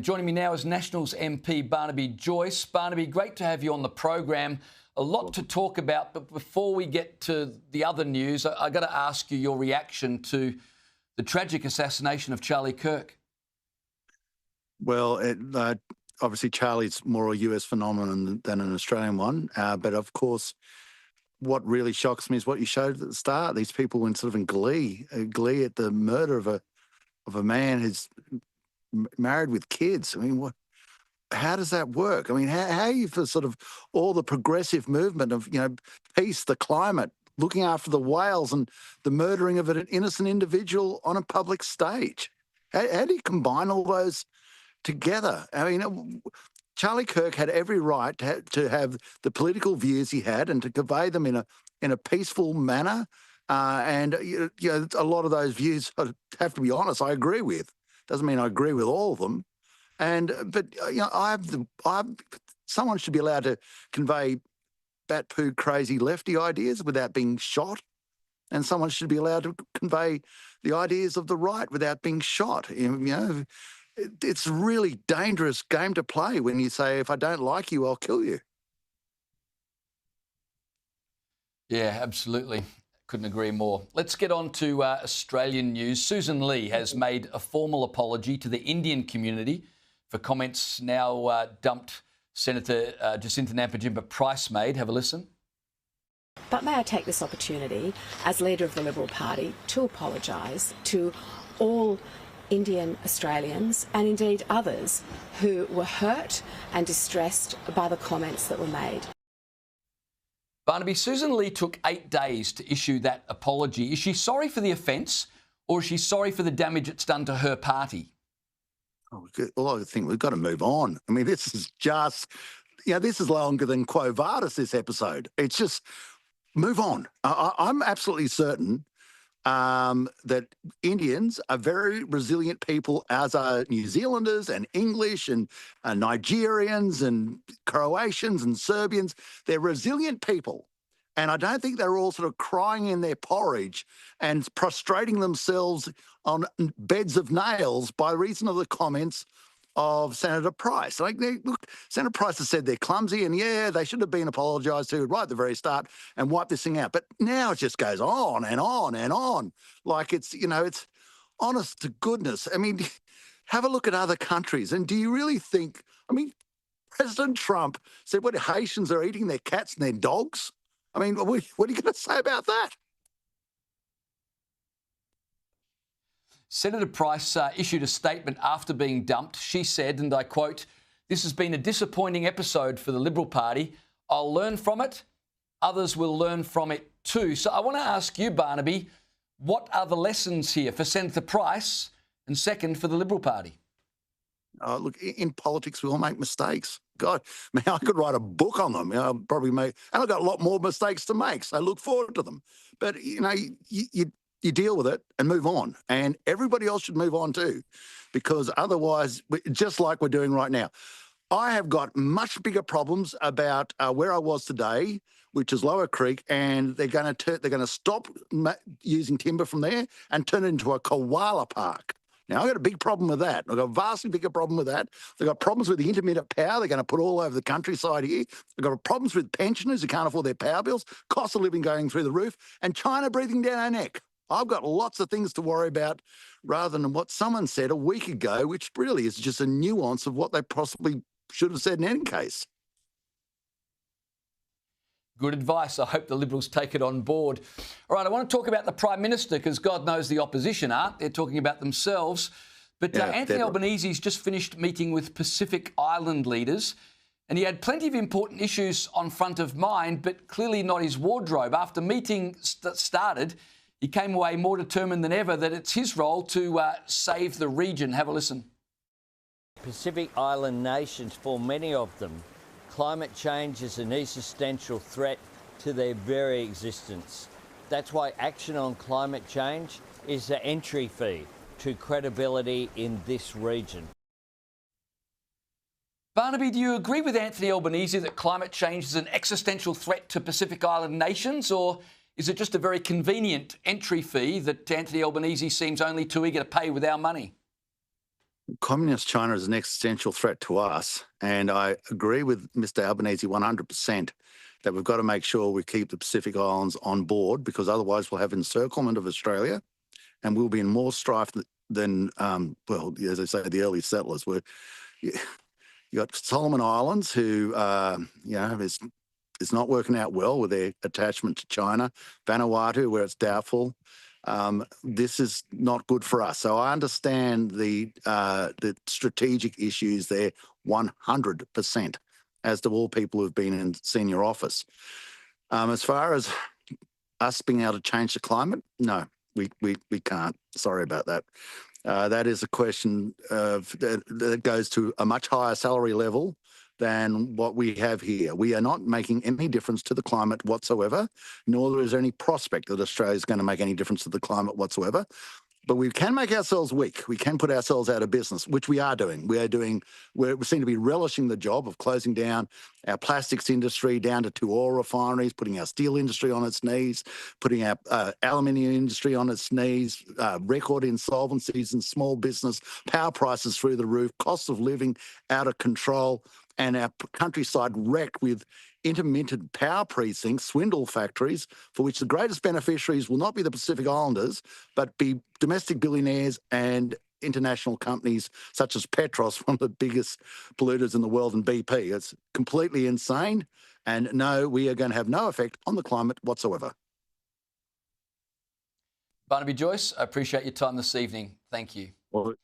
Joining me now is Nationals MP Barnaby Joyce. Barnaby, great to have you on the program. A lot to talk about, but before we get to the other news, I've got to ask you your reaction to the tragic assassination of Charlie Kirk. Well, obviously Charlie's more a US phenomenon than an Australian one, but of course what really shocks me is what you showed at the start. These people went sort of in glee at the murder of a man who's married with kids. I mean, how does that work? I mean, how are you for sort of all the progressive movement of, peace, the climate, looking after the whales and the murdering of an innocent individual on a public stage? How do you combine all those together? I mean, Charlie Kirk had every right to have the political views he had and to convey them in a peaceful manner. And a lot of those views, I have to be honest, I agree with. Doesn't mean I agree with all of them. But someone should be allowed to convey bat poo crazy lefty ideas without being shot, and someone should be allowed to convey the ideas of the right without being shot. It's a really dangerous game to play when you say, if I don't like you, I'll kill you. Yeah, absolutely. Couldn't agree more. Let's get on to Australian news. Susan Lee has made a formal apology to the Indian community for comments now dumped Senator Jacinta Nampijinpa Price made. Have a listen. But may I take this opportunity as leader of the Liberal Party to apologise to all Indian Australians and indeed others who were hurt and distressed by the comments that were made. Barnaby, Susan Lee took 8 days to issue that apology. Is she sorry for the offence, or is she sorry for the damage it's done to her party? Well, I think we've got to move on. I mean, this is just, this is longer than Quo Vadis, this episode. It's just, move on. I'm absolutely certain that Indians are very resilient people, as are New Zealanders and English and Nigerians and Croatians and Serbians. They're resilient people. And I don't think they're all sort of crying in their porridge and prostrating themselves on beds of nails by reason of the comments of Senator Price. Look, Senator Price has said they're clumsy and, they should have been apologised to right at the very start and wipe this thing out. But now it just goes on and on and on. Like it's honest to goodness. I mean, have a look at other countries. And do you really think, President Trump said what Haitians are eating their cats and their dogs? I mean, what are you going to say about that? Senator Price issued a statement after being dumped. She said, and I quote, "This has been a disappointing episode for the Liberal Party. I'll learn from it. Others will learn from it too." So I want to ask you, Barnaby, what are the lessons here for Senator Price and second for the Liberal Party? Look, in politics, we all make mistakes. God, I could write a book on them. I'll probably make, and I've got a lot more mistakes to make, so I look forward to them. But, you deal with it and move on. And everybody else should move on too, because otherwise, just like we're doing right now, I have got much bigger problems about where I was today, which is Lower Creek, and they're going to stop using timber from there and turn it into a koala park. Now, I've got a big problem with that. I've got a vastly bigger problem with that. They've got problems with the intermittent power they're going to put all over the countryside here. They've got problems with pensioners who can't afford their power bills, cost of living going through the roof, and China breathing down our neck. I've got lots of things to worry about rather than what someone said a week ago, which really is just a nuance of what they possibly should have said in any case. Good advice. I hope the Liberals take it on board. All right, I want to talk about the Prime Minister because God knows the opposition aren't. They're talking about themselves. But Anthony Albanese's just finished meeting with Pacific Island leaders, and he had plenty of important issues on front of mind, but clearly not his wardrobe. After meeting started, he came away more determined than ever that it's his role to save the region. Have a listen. Pacific Island nations, for many of them, climate change is an existential threat to their very existence. That's why action on climate change is the entry fee to credibility in this region. Barnaby, do you agree with Anthony Albanese that climate change is an existential threat to Pacific Island nations, or is it just a very convenient entry fee that Anthony Albanese seems only too eager to pay with our money? Communist China is an existential threat to us, and I agree with Mr. Albanese 100% that we've got to make sure we keep the Pacific Islands on board, because otherwise we'll have encirclement of Australia and we'll be in more strife than, well, as I say, the early settlers were. You got Solomon Islands, who, is not working out well with their attachment to China. Vanuatu, where it's doubtful. This is not good for us. So I understand the strategic issues there 100%, as do all people who've been in senior office. As far as us being able to change the climate, no, we can't. Sorry about that. That is a question that goes to a much higher salary level than what we have here. We are not making any difference to the climate whatsoever, nor is there any prospect that Australia is going to make any difference to the climate whatsoever. But we can make ourselves weak. We can put ourselves out of business, which we are doing. We seem to be relishing the job of closing down our plastics industry down to 2 oil refineries, putting our steel industry on its knees, putting our aluminium industry on its knees, record insolvencies in small business, power prices through the roof, cost of living out of control, and our countryside wrecked with intermittent power precincts, swindle factories, for which the greatest beneficiaries will not be the Pacific Islanders, but be domestic billionaires and international companies such as Petros, one of the biggest polluters in the world, and BP. It's completely insane. And no, we are going to have no effect on the climate whatsoever. Barnaby Joyce, I appreciate your time this evening. Thank you. Well,